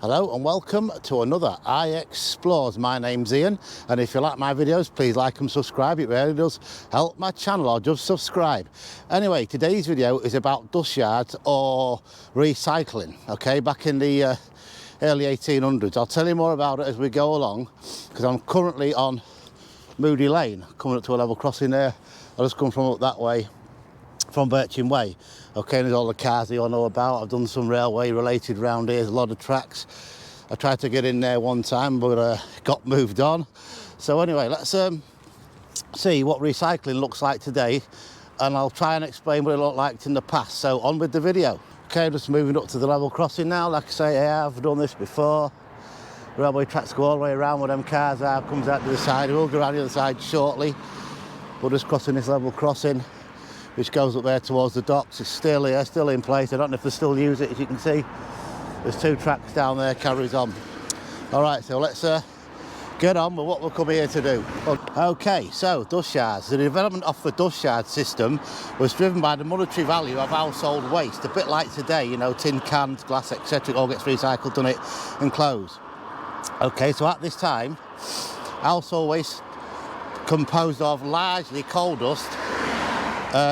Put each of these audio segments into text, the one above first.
Hello and welcome to another iExplores. My name's Ian, and if you like my videos, please like and subscribe. It really does help my channel, or just subscribe. Anyway, today's video is about dust yards or recycling. Okay, back in the early 1800s. I'll tell you more about it as we go along, because I'm currently on Moody Lane, coming up to a level crossing there. I just come from up that way, from Birching Way. Okay, and there's all the cars that you all know about. I've done some railway related round here. There's a lot of tracks. I tried to get in there one time, but got moved on. So anyway, let's see what recycling looks like today, and I'll try and explain what it looked like in the past. So on with the video. Okay, just moving up to the level crossing now. Like I say, I've done this before. Railway tracks go all the way around where them cars are, comes out to the side. We'll go around the other side shortly. We're just crossing this level crossing, which goes up there towards the docks. It's still here, still in place. I don't know if they still use it, as you can see. There's two tracks down there, carries on. All right, so let's get on with what we'll come here to do. Okay, so dust yards. The development of the dust yard system was driven by the monetary value of household waste, a bit like today, you know, tin cans, glass, etc. It all gets recycled, done it, and closed. Okay, so at this time, household waste composed of largely coal dust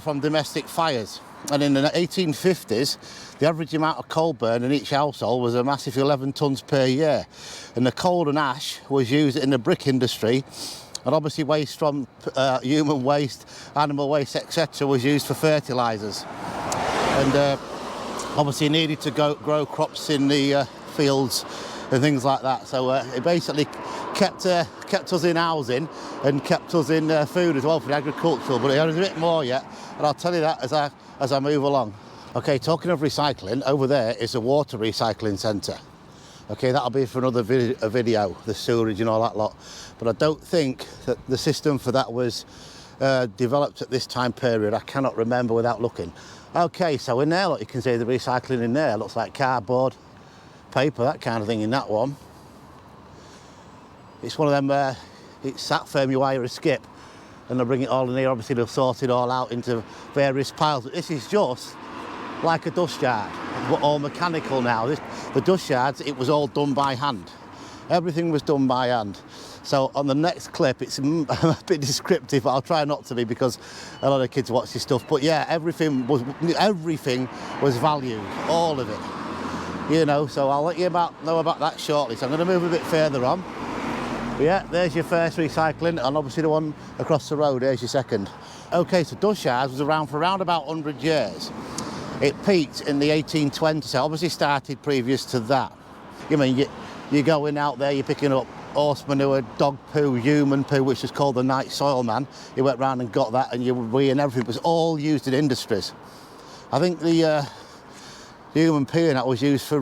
from domestic fires, and in the 1850s the average amount of coal burned in each household was a massive 11 tonnes per year, and the coal and ash was used in the brick industry, and obviously waste from human waste, animal waste, etc. was used for fertilisers, and obviously needed to grow crops in the fields and things like that. So it basically kept us in housing and kept us in food as well for the agricultural, but there's a bit more yet, and I'll tell you that as I move along. Okay, talking of recycling, over there is a water recycling centre. Okay, that'll be for another video, the sewerage and all that lot, but I don't think that the system for that was developed at this time period. I cannot remember without looking. Okay, so in there, look, you can see the recycling in there. Looks like cardboard, paper, that kind of thing in that one. It's one of them, it's sat firm, you wire a skip, and they'll bring it all in here. Obviously they'll sort it all out into various piles. But this is just like a dust yard, but all mechanical now. The dust yards, it was all done by hand. Everything was done by hand. So on the next clip, it's a bit descriptive, but I'll try not to be, because a lot of kids watch this stuff. But yeah, everything was valued, all of it. You know, so I'll let you know about that shortly. So I'm going to move a bit further on. But yeah, there's your first recycling, and obviously the one across the road, there's your second. Okay, so dust yards was around for around about 100 years. It peaked in the 1820s, so obviously started previous to that. You mean, you're going out there, you're picking up horse manure, dog poo, human poo, which is called the night soil man. You went round and got that, and you were and everything was all used in industries. I think the human poo and that was used for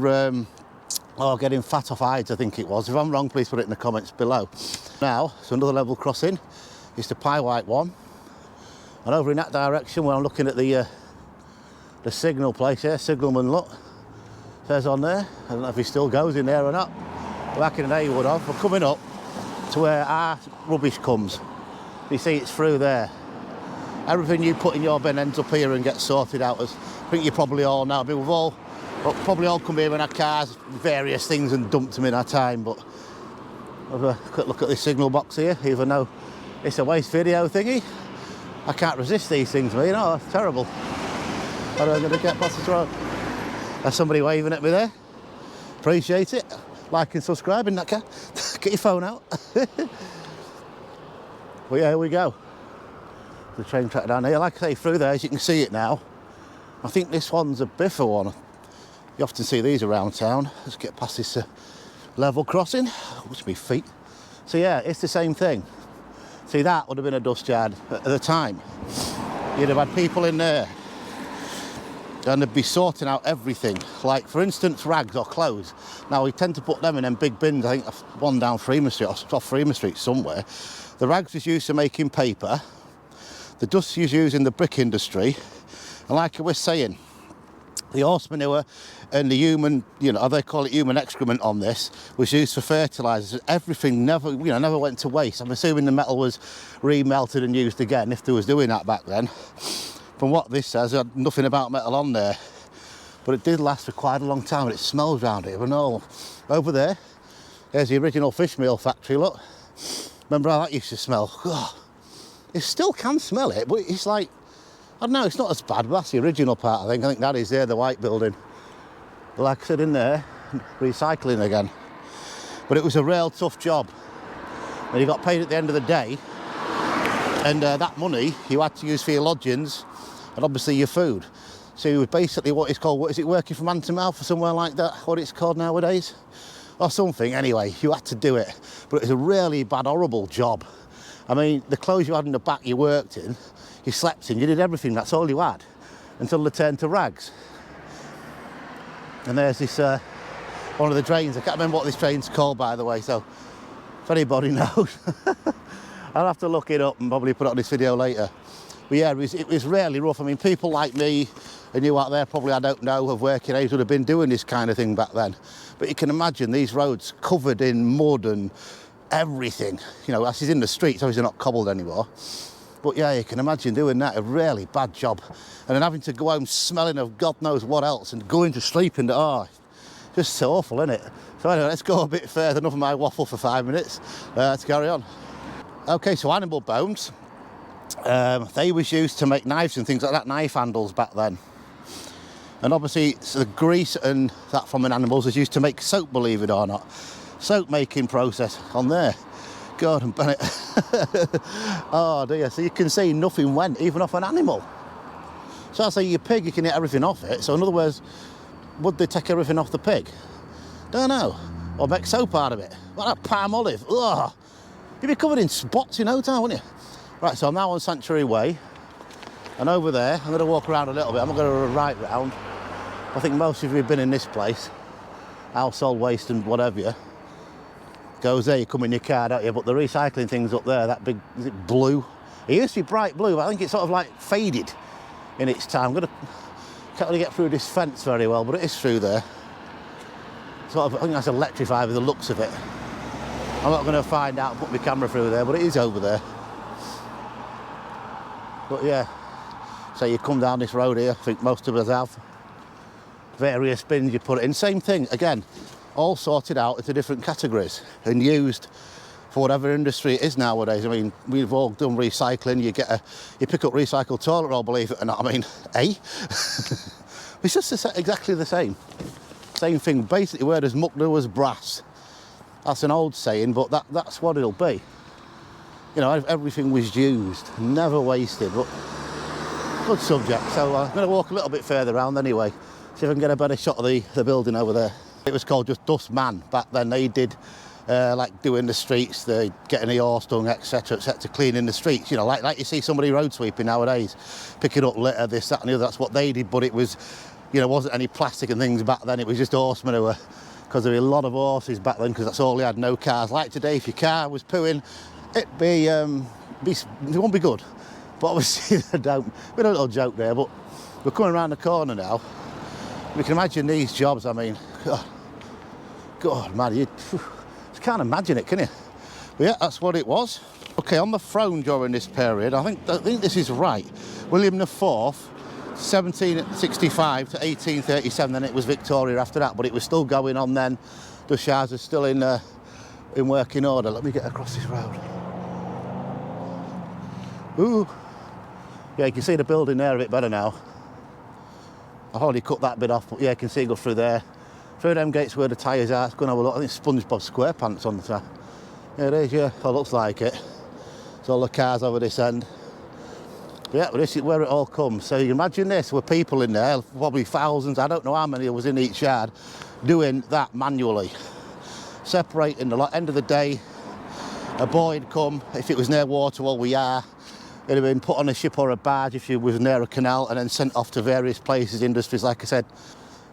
getting fat off hides, I think it was. If I'm wrong, please put it in the comments below. Now, so another level crossing is the Pie White one, and over in that direction where I'm looking at the signal place here, Signalman, look, says on there. I don't know if he still goes in there or not. Back in the day he would have. We're coming up to where our rubbish comes. You see it's through there. Everything you put in your bin ends up here and gets sorted out, as I think you probably all know. I mean, we'll probably all come here in our cars, various things, and dumped them in our time. But have a quick look at this signal box here, even though it's a waste video thingy. I can't resist these things, you know, it's terrible. How am I going to get past this road? There's somebody waving at me there. Appreciate it. Like and subscribe in that car. Get your phone out. Well, yeah, here we go. The train track down here. Like I say, through there, as you can see it now. I think this one's a Biffa one. You often see these around town. Let's get past this level crossing. What's my feet? So yeah, it's the same thing. See, that would have been a dust yard at the time. You'd have had people in there, and they'd be sorting out everything. Like, for instance, rags or clothes. Now, we tend to put them in them big bins. I think one down Freeman Street, or off Freeman Street somewhere. The rags was used for making paper. The dust was used in the brick industry. And like I was saying, the horse manure and the human, you know, they call it human excrement on this, was used for fertilisers. Everything never went to waste. I'm assuming the metal was remelted and used again, if they was doing that back then. From what this says, there had nothing about metal on there. but it did last for quite a long time, and it smells round here. But no, over there's the original fish meal factory, look. Remember how that used to smell? Oh, it still can smell it, but it's like, I don't know, it's not as bad, but that's the original part, I think. I think that is there, the white building. But like I said, in there, recycling again. But it was a real tough job. And you got paid at the end of the day, and that money you had to use for your lodgings and obviously your food. So it was basically what is it, working from hand to mouth or somewhere like that, what it's called nowadays? Or something, anyway, you had to do it. But it was a really bad, horrible job. I mean, the clothes you had in the back you worked in, you slept in, you did everything, that's all you had, until they turned to rags. And there's this, one of the drains, I can't remember what this drain's called, by the way, so if anybody knows, I'll have to look it up and probably put it on this video later. But yeah, it was really rough. I mean, people like me and you out there, probably, I don't know, of working age would have been doing this kind of thing back then. But you can imagine these roads covered in mud and everything. You know, this is in the streets, obviously not cobbled anymore. But yeah, you can imagine doing that, a really bad job. And then having to go home smelling of God knows what else and going to sleep in the, oh, just so awful, isn't it? So anyway, let's go a bit further, enough of my waffle for 5 minutes. Let's carry on. Okay, so animal bones. They was used to make knives and things like that, knife handles back then. And obviously, so the grease and that from an animal was used to make soap, believe it or not. Soap making process on there. God and Bennett. Oh dear, so you can see nothing went, even off an animal. So I say your pig, you can eat everything off it. So in other words, would they take everything off the pig? Don't know. Or make soap out of it. What a palm olive. Ugh. You'd be covered in spots in no time, wouldn't you? Right, so I'm now on Sanctuary Way. And over there, I'm going to walk around a little bit. I'm not going to go right round. I think most of you have been in this place. Household waste and whatever. Goes there, you come in your car, don't you? But the recycling thing's up there, that big, is it blue? It used to be bright blue, but I think it's sort of like faded in its time. Can't really get through this fence very well, but it is through there. Sort of, I think that's electrified with the looks of it. I'm not going to find out, put my camera through there, but it is over there. But yeah, so you come down this road here, I think most of us have. Various bins you put it in, same thing, again, all sorted out into different categories and used for whatever industry it is nowadays. I mean, we've all done recycling. You pick up recycled toilet roll, believe it or not. I mean, it's just exactly the same thing. Basically, where there's muck, there was brass. That's an old saying, but that's what it'll be. You know, everything was used, never wasted. But good subject. So I'm going to walk a little bit further around anyway, see if I can get a better shot of the building over there. It was called just Dust Man back then. They did like doing the streets, getting the horse dung, etc., cleaning the streets. You know, like you see somebody road sweeping nowadays, picking up litter, this, that, and the other. That's what they did. But it was, you know, wasn't any plastic and things back then. It was just horse manure, because there were a lot of horses back then, because that's all they had, no cars. Like today, if your car was pooing, it won't be good. But obviously, they don't. We had a little joke there, but we're coming around the corner now. We can imagine these jobs. I mean, God, man, you can't imagine it, can you? But yeah, that's what it was. Okay, on the throne during this period, I think this is right. William IV, 1765 to 1837. Then it was Victoria after that, but it was still going on then. The shires are still in working order. Let me get across this road. Ooh, yeah, you can see the building there a bit better now. I've already cut that bit off, but yeah, you can see it go through there. Through them gates where the tyres are. It's going to have a look. I think SpongeBob SquarePants on the top. Yeah, it is, yeah. Oh, looks like it. It's all the cars over this end. But yeah, but this is where it all comes. So you can imagine this, there were people in there, probably thousands, I don't know how many was in each yard, doing that manually. Separating the lot. End of the day, a boy would come, if it was near water, well, we are. It'd have been put on a ship or a barge if it was near a canal, and then sent off to various places, industries, like I said.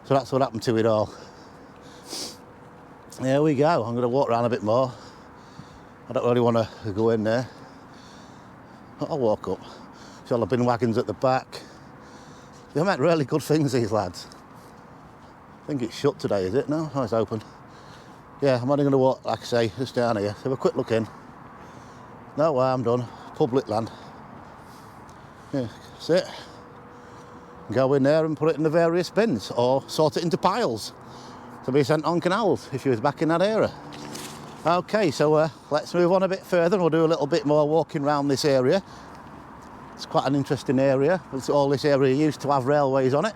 So that's what happened to it all. There we go. I'm going to walk around a bit more. I don't really want to go in there. I'll walk up. See all the bin wagons at the back. They make really good things, these lads. I think it's shut today, is it? No? Oh, it's open. Yeah, I'm only going to walk, like I say, just down here. So have a quick look in. No harm done. Public land. Yeah, that's it. go in there and put it in the various bins or sort it into piles to be sent on canals if you was back in that era. Okay, so let's move on a bit further and we'll do a little bit more walking around this area. It's quite an interesting area. All this area used to have railways on it,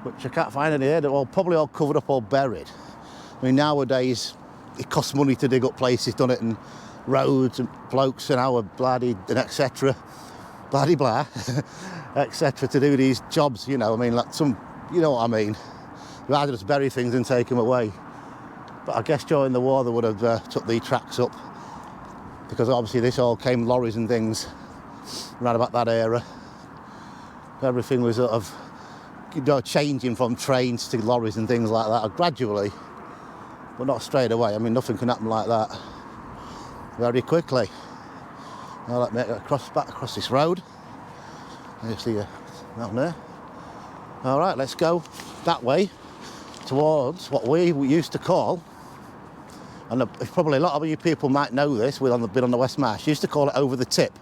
which I can't find any here. They're all probably all covered up or buried. I mean, nowadays it costs money to dig up places, done it, and roads and blokes and our bloody and etc. Bloody blah, etc. to do these jobs, you know. I mean, like some, you know what I mean. Rather just bury things and take them away. But I guess during the war they would have took the tracks up, because obviously this all came lorries and things around about that era. Everything was sort of, you know, changing from trains to lorries and things like that gradually, but not straight away. I mean, nothing can happen like that very quickly. Now let me get back across this road. You see down there. All right, let's go that way towards what we used to call, and probably a lot of you people might know this, we've been on the West Marsh, used to call it Over the Tip.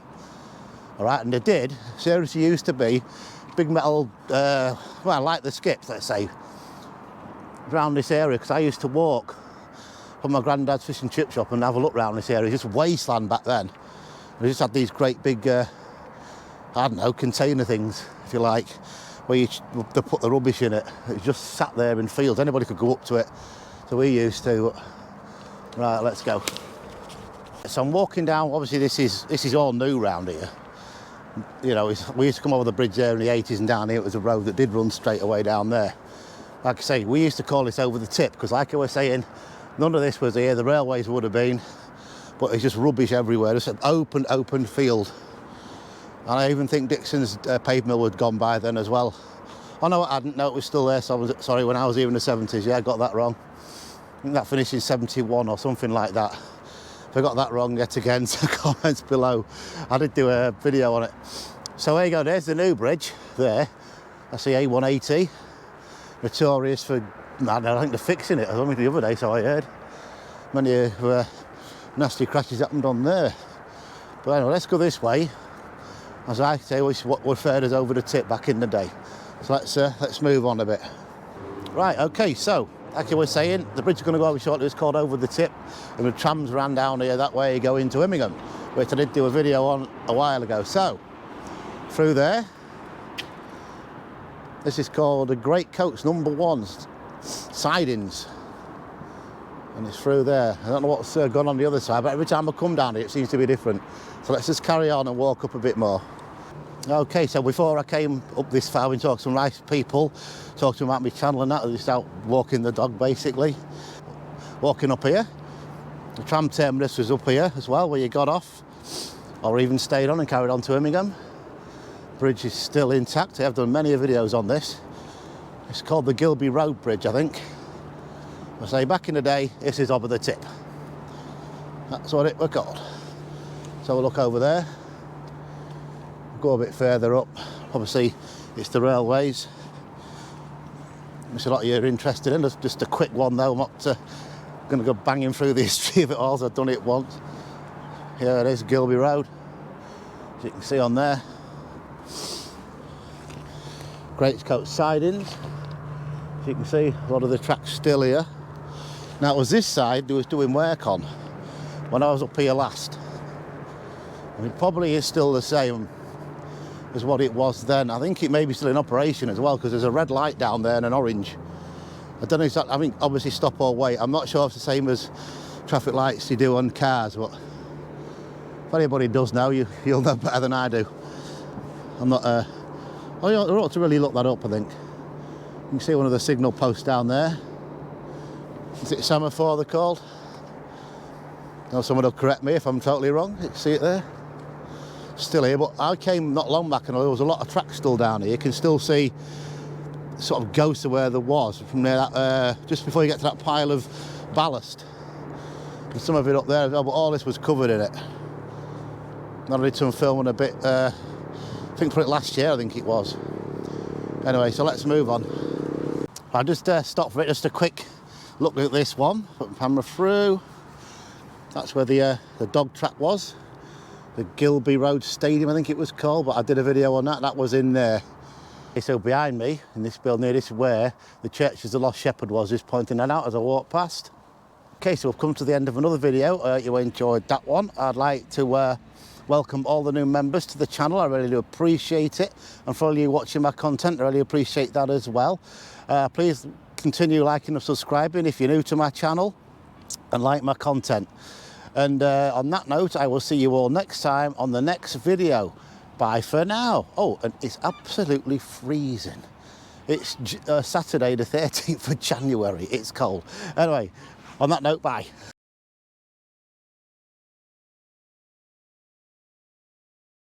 All right, and they did, seriously used to be big metal, well, like the skips, let's say, around this area, because I used to walk from my granddad's fish and chip shop and have a look around this area, just wasteland back then. We just had these great big, I don't know, container things, if you like, where they put the rubbish in it. It just sat there in fields. Anybody could go up to it. So we used to. Right, let's go. So I'm walking down. Obviously, this is all new round here. You know, we used to come over the bridge there in the 80s, and down here it was a road that did run straight away down there. Like I say, we used to call this Over the Tip, because like I was saying, none of this was here. The railways would have been, but it's just rubbish everywhere. Just an open field. And I even think Dixon's paper mill had gone by then as well. Oh no, I hadn't. No, it was still there. So I was sorry, when I was here in the 70s. Yeah, I got that wrong. I think that finished in 71 or something like that. If I got that wrong yet again, so comments below. I did do a video on it. So there you go. There's the new bridge there. That's the A180. Notorious for, I think they're fixing it. I was only the other day, so I heard. Many nasty crashes happened on there. But anyway, let's go this way. As I say, what referred as Over the Tip back in the day. So let's move on a bit. Right, okay, so like I was saying, the bridge is going to go over shortly. It's called Over the Tip, and the trams ran down here that way, go into Immingham, which I did do a video on a while ago. So through there, this is called the Great Coats #1 sidings, and it's through there. I don't know what's gone on the other side, but every time I come down here it seems to be different. So let's just carry on and walk up a bit more. Okay, so before I came up this far, we talked to some nice people, talked to them about my channel and that, just out walking the dog basically. Walking up here. The tram terminus was up here as well, where you got off, or even stayed on and carried on to Immingham. Bridge is still intact. I have done many videos on this. It's called the Gilby Road Bridge, I think. I say back in the day, this is Over the Tip. That's what it was called. So we'll look over there. Go a bit further up. Obviously, it's the railways. Which a lot of you are interested in. Just a quick one though. I'm not going to go banging through the history of it all. So I've done it once. Here it is, Gilby Road. As you can see on there. Great Coats sidings. As you can see, a lot of the tracks still here. Now it was this side they was doing work on when I was up here last. And it probably is still the same as what it was then. I think it may be still in operation as well, because there's a red light down there and an orange. I don't know exactly, I mean, obviously stop or wait. I'm not sure if it's the same as traffic lights you do on cars, but if anybody does know, you'll know better than I do. I'm not, I ought to really look that up, I think. You can see one of the signal posts down there. Is it semaphore they're called? Now someone will correct me if I'm totally wrong. You can see it there. Still here, but I came not long back and there was a lot of tracks still down here. You can still see sort of ghosts of where there was from there, just before you get to that pile of ballast. There's some of it up there as well, but all this was covered in it. I did some filming a bit, I think for it last year, I think it was. Anyway, so let's move on. I just stopped for it, just a quick look at this one. Put the camera through. That's where the dog track was. The Gilby Road Stadium, I think it was called, but I did a video on that. That was in there. Okay, so behind me in this building here, this is where the Church of the Lost Shepherd was, just pointing that out as I walk past. Okay, so we've come to the end of another video. You enjoyed that one. I'd like to welcome all the new members to the channel. I really do appreciate it. And for all you watching my content, I really appreciate that as well. Please continue liking and subscribing if you're new to my channel and like my content. And on that note, I will see you all next time on the next video. Bye for now. Oh, and it's absolutely freezing. It's Saturday the 13th of January. It's cold. Anyway, on that note, bye.